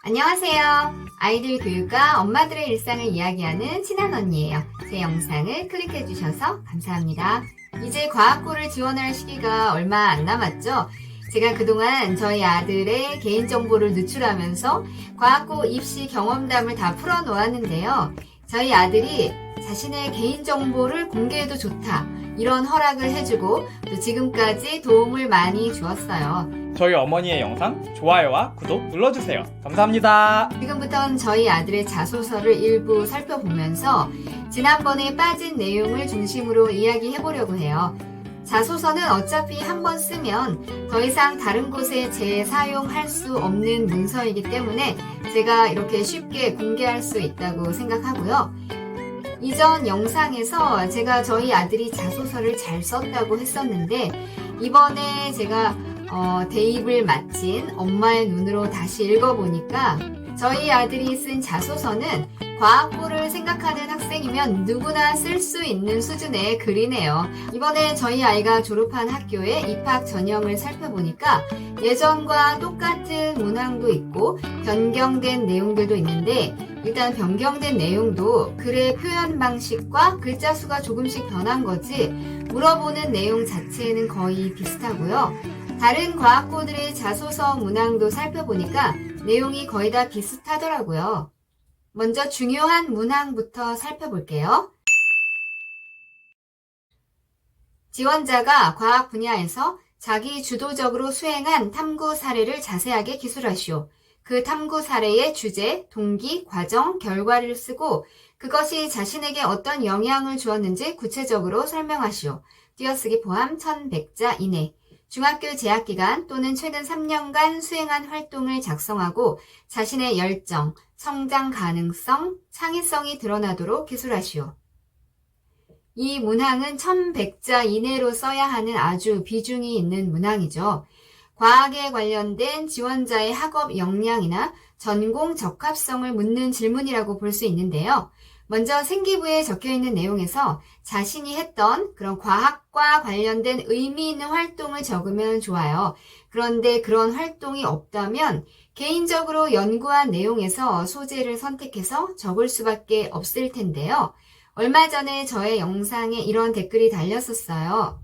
안녕하세요. 아이들 교육과 엄마들의 일상을 이야기하는 친한 언니예요. 제 영상을 클릭해주셔서 감사합니다. 이제 과학고를 지원할 시기가 얼마 안 남았죠? 제가 그동안 저희 아들의 개인정보를 누출하면서 과학고 입시 경험담을 다 풀어놓았는데요. 저희 아들이 자신의 개인정보를 공개해도 좋다, 이런 허락을 해주고 또 지금까지 도움을 많이 주었어요. 저희 어머니의 영상 좋아요와 구독 눌러주세요. 감사합니다. 지금부터는 저희 아들의 자소서를 일부 살펴보면서 지난번에 빠진 내용을 중심으로 이야기해보려고 해요. 자소서는 어차피 한 번 쓰면 더 이상 다른 곳에 재사용할 수 없는 문서이기 때문에 제가 이렇게 쉽게 공개할 수 있다고 생각하고요. 이전 영상에서 제가 저희 아들이 자소서를 잘 썼다고 했었는데 이번에 제가 대입을 마친 엄마의 눈으로 다시 읽어보니까 저희 아들이 쓴 자소서는 과학고를 생각하는 학생이면 누구나 쓸 수 있는 수준의 글이네요. 이번에 저희 아이가 졸업한 학교의 입학 전형을 살펴보니까 예전과 똑같은 문항도 있고 변경된 내용들도 있는데 일단 변경된 내용도 글의 표현 방식과 글자 수가 조금씩 변한 거지 물어보는 내용 자체는 거의 비슷하고요. 다른 과학고들의 자소서 문항도 살펴보니까 내용이 거의 다 비슷하더라고요. 먼저 중요한 문항부터 살펴볼게요. 지원자가 과학 분야에서 자기 주도적으로 수행한 탐구 사례를 자세하게 기술하시오. 그 탐구 사례의 주제, 동기, 과정, 결과를 쓰고 그것이 자신에게 어떤 영향을 주었는지 구체적으로 설명하시오. 띄어쓰기 포함 1100자 이내. 중학교 재학기간 또는 최근 3년간 수행한 활동을 작성하고 자신의 열정, 성장 가능성, 창의성이 드러나도록 기술하시오. 이 문항은 1100자 이내로 써야 하는 아주 비중이 있는 문항이죠. 과학에 관련된 지원자의 학업 역량이나 전공 적합성을 묻는 질문이라고 볼 수 있는데요. 먼저 생기부에 적혀있는 내용에서 자신이 했던 그런 과학과 관련된 의미 있는 활동을 적으면 좋아요. 그런데 그런 활동이 없다면 개인적으로 연구한 내용에서 소재를 선택해서 적을 수밖에 없을 텐데요. 얼마 전에 저의 영상에 이런 댓글이 달렸었어요.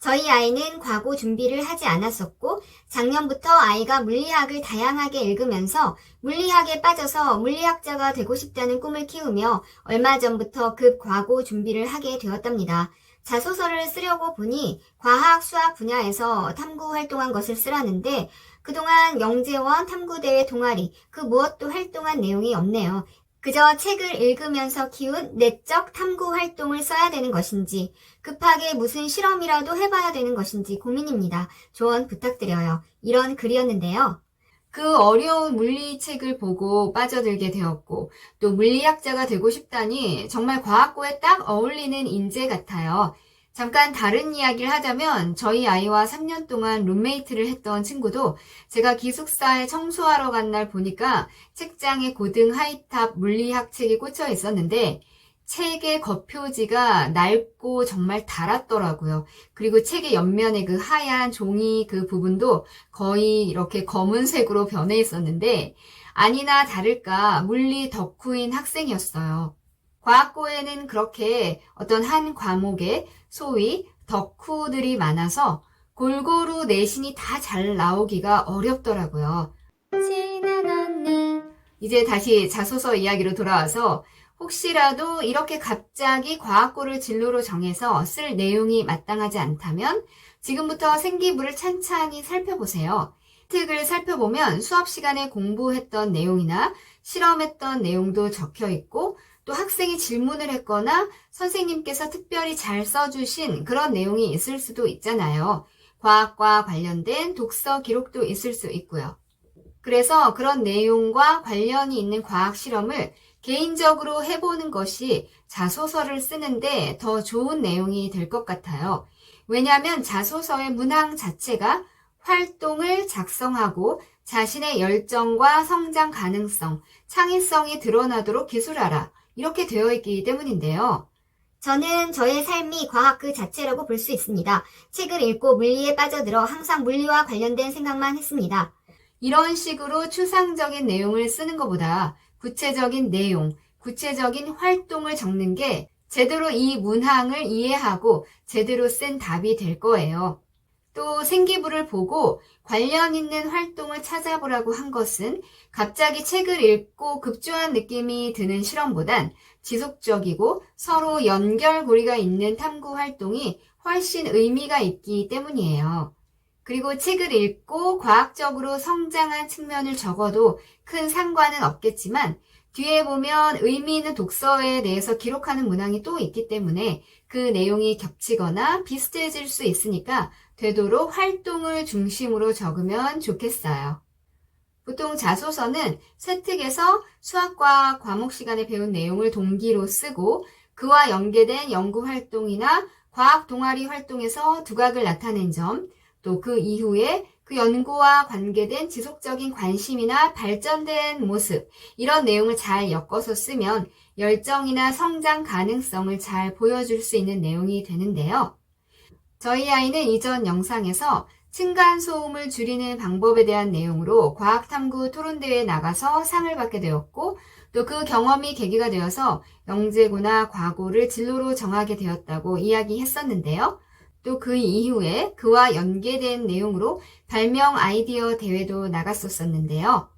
저희 아이는 과고 준비를 하지 않았었고 작년부터 아이가 물리학을 다양하게 읽으면서 물리학에 빠져서 물리학자가 되고 싶다는 꿈을 키우며 얼마 전부터 급 과고 준비를 하게 되었답니다. 자소서를 쓰려고 보니 과학, 수학 분야에서 탐구 활동한 것을 쓰라는데 그동안 영재원 탐구대회 동아리 그 무엇도 활동한 내용이 없네요. 그저 책을 읽으면서 키운 내적 탐구 활동을 써야 되는 것인지 급하게 무슨 실험이라도 해봐야 되는 것인지 고민입니다. 조언 부탁드려요. 이런 글이었는데요. 그 어려운 물리책을 보고 빠져들게 되었고 또 물리학자가 되고 싶다니 정말 과학고에 딱 어울리는 인재 같아요. 잠깐 다른 이야기를 하자면 저희 아이와 3년 동안 룸메이트를 했던 친구도 제가 기숙사에 청소하러 간 날 보니까 책장에 고등 하이탑 물리학 책이 꽂혀 있었는데 책의 겉표지가 낡고 정말 닳았더라고요. 그리고 책의 옆면에 그 하얀 종이 그 부분도 거의 이렇게 검은색으로 변해 있었는데 아니나 다를까 물리 덕후인 학생이었어요. 과학고에는 그렇게 어떤 한 과목에 소위 덕후들이 많아서 골고루 내신이 다 잘 나오기가 어렵더라고요. 친한 언니. 이제 다시 자소서 이야기로 돌아와서 혹시라도 이렇게 갑자기 과학고를 진로로 정해서 쓸 내용이 마땅하지 않다면 지금부터 생기부를 찬찬히 살펴보세요. 책을 살펴보면 수업 시간에 공부했던 내용이나 실험했던 내용도 적혀 있고 또 학생이 질문을 했거나 선생님께서 특별히 잘 써주신 그런 내용이 있을 수도 있잖아요. 과학과 관련된 독서 기록도 있을 수 있고요. 그래서 그런 내용과 관련이 있는 과학 실험을 개인적으로 해보는 것이 자소서를 쓰는데 더 좋은 내용이 될 것 같아요. 왜냐하면 자소서의 문항 자체가 활동을 작성하고 자신의 열정과 성장 가능성, 창의성이 드러나도록 기술하라. 이렇게 되어 있기 때문인데요. 저는 저의 삶이 과학 그 자체라고 볼 수 있습니다. 책을 읽고 물리에 빠져들어 항상 물리와 관련된 생각만 했습니다. 이런 식으로 추상적인 내용을 쓰는 것보다 구체적인 내용, 구체적인 활동을 적는 게 제대로 이 문항을 이해하고 제대로 쓴 답이 될 거예요. 또 생기부를 보고 관련 있는 활동을 찾아보라고 한 것은 갑자기 책을 읽고 급조한 느낌이 드는 실험보단 지속적이고 서로 연결고리가 있는 탐구 활동이 훨씬 의미가 있기 때문이에요. 그리고 책을 읽고 과학적으로 성장한 측면을 적어도 큰 상관은 없겠지만 뒤에 보면 의미 있는 독서에 대해서 기록하는 문항이 또 있기 때문에 그 내용이 겹치거나 비슷해질 수 있으니까 되도록 활동을 중심으로 적으면 좋겠어요. 보통 자소서는 쇠특에서 수학과 과목 시간에 배운 내용을 동기로 쓰고 그와 연계된 연구 활동이나 과학 동아리 활동에서 두각을 나타낸 점, 또 그 이후에 그 연구와 관계된 지속적인 관심이나 발전된 모습, 이런 내용을 잘 엮어서 쓰면 열정이나 성장 가능성을 잘 보여줄 수 있는 내용이 되는데요. 저희 아이는 이전 영상에서 층간소음을 줄이는 방법에 대한 내용으로 과학탐구 토론대회에 나가서 상을 받게 되었고 또 그 경험이 계기가 되어서 영재고나 과고를 진로로 정하게 되었다고 이야기했었는데요. 또 그 이후에 그와 연계된 내용으로 발명 아이디어 대회도 나갔었었는데요.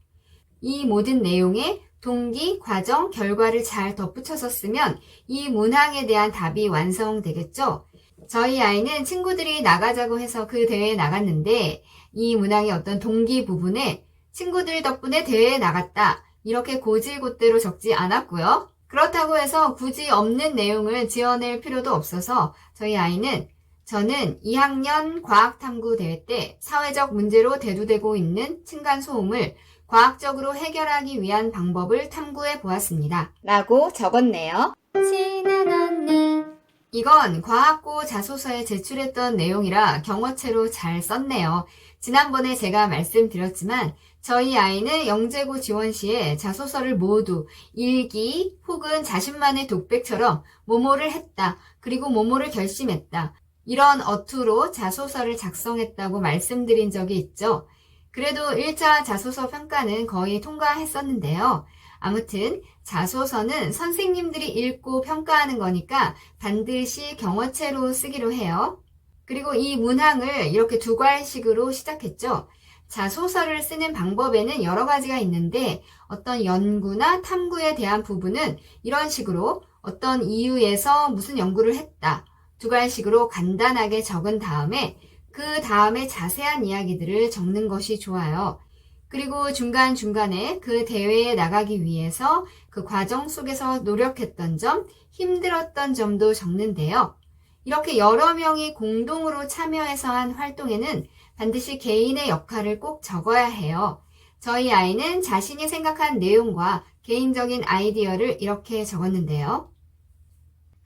이 모든 내용에 동기, 과정, 결과를 잘 덧붙여서 쓰면 이 문항에 대한 답이 완성되겠죠. 저희 아이는 친구들이 나가자고 해서 그 대회에 나갔는데 이 문항의 어떤 동기 부분에 친구들 덕분에 대회에 나갔다 이렇게 고질고대로 적지 않았고요. 그렇다고 해서 굳이 없는 내용을 지어낼 필요도 없어서 저희 아이는 저는 2학년 과학탐구 대회 때 사회적 문제로 대두되고 있는 층간소음을 과학적으로 해결하기 위한 방법을 탐구해 보았습니다. 라고 적었네요. 친한 언니. 이건 과학고 자소서에 제출했던 내용이라 경어체로 잘 썼네요. 지난번에 제가 말씀드렸지만 저희 아이는 영재고 지원 시에 자소서를 모두 일기 혹은 자신만의 독백처럼 뭐뭐를 했다, 그리고 뭐뭐를 결심했다, 이런 어투로 자소서를 작성했다고 말씀드린 적이 있죠. 그래도 1차 자소서 평가는 거의 통과했었는데요. 아무튼 자소서는 선생님들이 읽고 평가하는 거니까 반드시 경어체로 쓰기로 해요. 그리고 이 문항을 이렇게 두 과식으로 시작했죠. 자소서를 쓰는 방법에는 여러 가지가 있는데 어떤 연구나 탐구에 대한 부분은 이런 식으로 어떤 이유에서 무슨 연구를 했다, 두 과식으로 간단하게 적은 다음에 그 다음에 자세한 이야기들을 적는 것이 좋아요. 그리고 중간중간에 그 대회에 나가기 위해서 그 과정 속에서 노력했던 점, 힘들었던 점도 적는데요. 이렇게 여러 명이 공동으로 참여해서 한 활동에는 반드시 개인의 역할을 꼭 적어야 해요. 저희 아이는 자신이 생각한 내용과 개인적인 아이디어를 이렇게 적었는데요.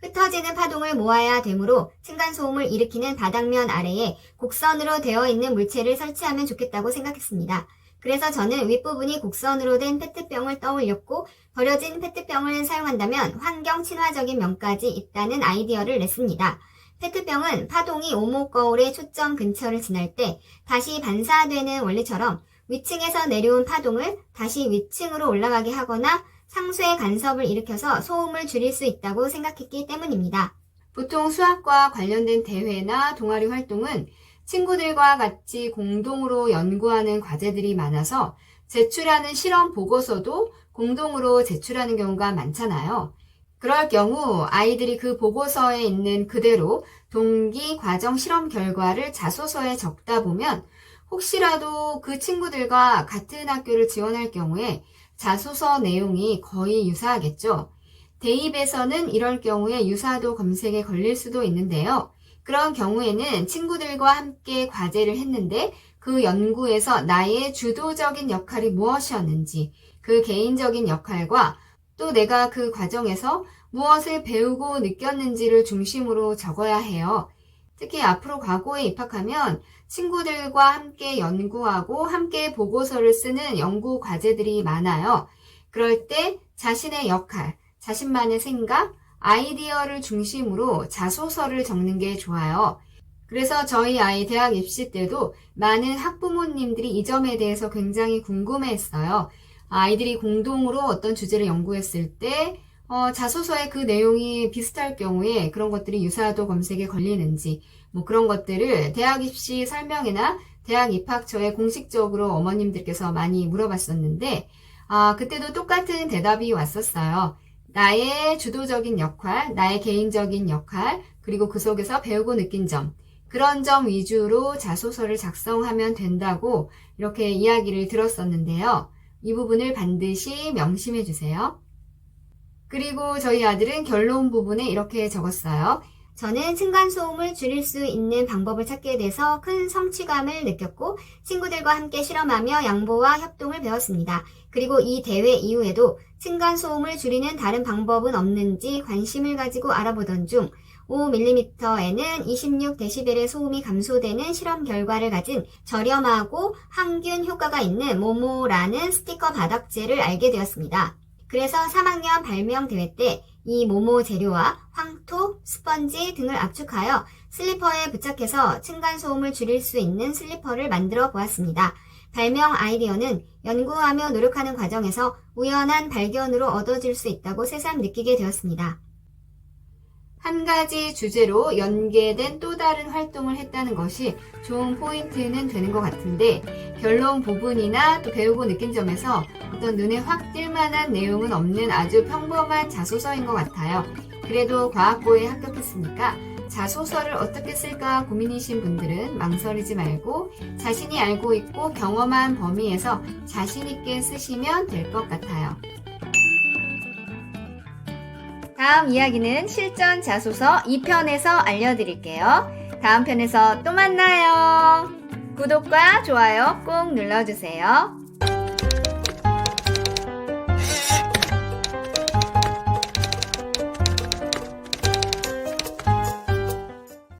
흩어지는 파동을 모아야 되므로 층간소음을 일으키는 바닥면 아래에 곡선으로 되어 있는 물체를 설치하면 좋겠다고 생각했습니다. 그래서 저는 윗부분이 곡선으로 된 페트병을 떠올렸고 버려진 페트병을 사용한다면 환경 친화적인 면까지 있다는 아이디어를 냈습니다. 페트병은 파동이 오목거울의 초점 근처를 지날 때 다시 반사되는 원리처럼 위층에서 내려온 파동을 다시 위층으로 올라가게 하거나 상쇄 간섭을 일으켜서 소음을 줄일 수 있다고 생각했기 때문입니다. 보통 수학과 관련된 대회나 동아리 활동은 친구들과 같이 공동으로 연구하는 과제들이 많아서 제출하는 실험 보고서도 공동으로 제출하는 경우가 많잖아요. 그럴 경우 아이들이 그 보고서에 있는 그대로 동기, 과정, 실험 결과를 자소서에 적다 보면 혹시라도 그 친구들과 같은 학교를 지원할 경우에 자소서 내용이 거의 유사하겠죠. 대입에서는 이럴 경우에 유사도 검색에 걸릴 수도 있는데요. 그런 경우에는 친구들과 함께 과제를 했는데 그 연구에서 나의 주도적인 역할이 무엇이었는지, 그 개인적인 역할과 또 내가 그 과정에서 무엇을 배우고 느꼈는지를 중심으로 적어야 해요. 특히 앞으로 과고에 입학하면 친구들과 함께 연구하고 함께 보고서를 쓰는 연구 과제들이 많아요. 그럴 때 자신의 역할, 자신만의 생각, 아이디어를 중심으로 자소서를 적는 게 좋아요. 그래서 저희 아이 대학 입시 때도 많은 학부모님들이 이 점에 대해서 굉장히 궁금해했어요. 아이들이 공동으로 어떤 주제를 연구했을 때 자소서의 그 내용이 비슷할 경우에 그런 것들이 유사도 검색에 걸리는지 뭐 그런 것들을 대학 입시 설명회나 대학 입학처에 공식적으로 어머님들께서 많이 물어봤었는데 그때도 똑같은 대답이 왔었어요. 나의 주도적인 역할, 나의 개인적인 역할, 그리고 그 속에서 배우고 느낀 점, 그런 점 위주로 자소서를 작성하면 된다고 이렇게 이야기를 들었었는데요. 이 부분을 반드시 명심해 주세요. 그리고 저희 아들은 결론 부분에 이렇게 적었어요. 저는 층간소음을 줄일 수 있는 방법을 찾게 돼서 큰 성취감을 느꼈고 친구들과 함께 실험하며 양보와 협동을 배웠습니다. 그리고 이 대회 이후에도 층간소음을 줄이는 다른 방법은 없는지 관심을 가지고 알아보던 중 5mm에는 26dB의 소음이 감소되는 실험 결과를 가진 저렴하고 항균 효과가 있는 모모라는 스티커 바닥재를 알게 되었습니다. 그래서 3학년 발명 대회 때 이 모모 재료와 황토, 스펀지 등을 압축하여 슬리퍼에 부착해서 층간소음을 줄일 수 있는 슬리퍼를 만들어 보았습니다. 발명 아이디어는 연구하며 노력하는 과정에서 우연한 발견으로 얻어질 수 있다고 새삼 느끼게 되었습니다. 한 가지 주제로 연계된 또 다른 활동을 했다는 것이 좋은 포인트는 되는 것 같은데 결론 부분이나 또 배우고 느낀 점에서 어떤 눈에 확 띌만한 내용은 없는 아주 평범한 자소서인 것 같아요. 그래도 과학고에 합격했으니까 자소서를 어떻게 쓸까 고민이신 분들은 망설이지 말고 자신이 알고 있고 경험한 범위에서 자신 있게 쓰시면 될 것 같아요. 다음 이야기는 실전 자소서 2편에서 알려드릴게요. 다음 편에서 또 만나요. 구독과 좋아요 꼭 눌러주세요.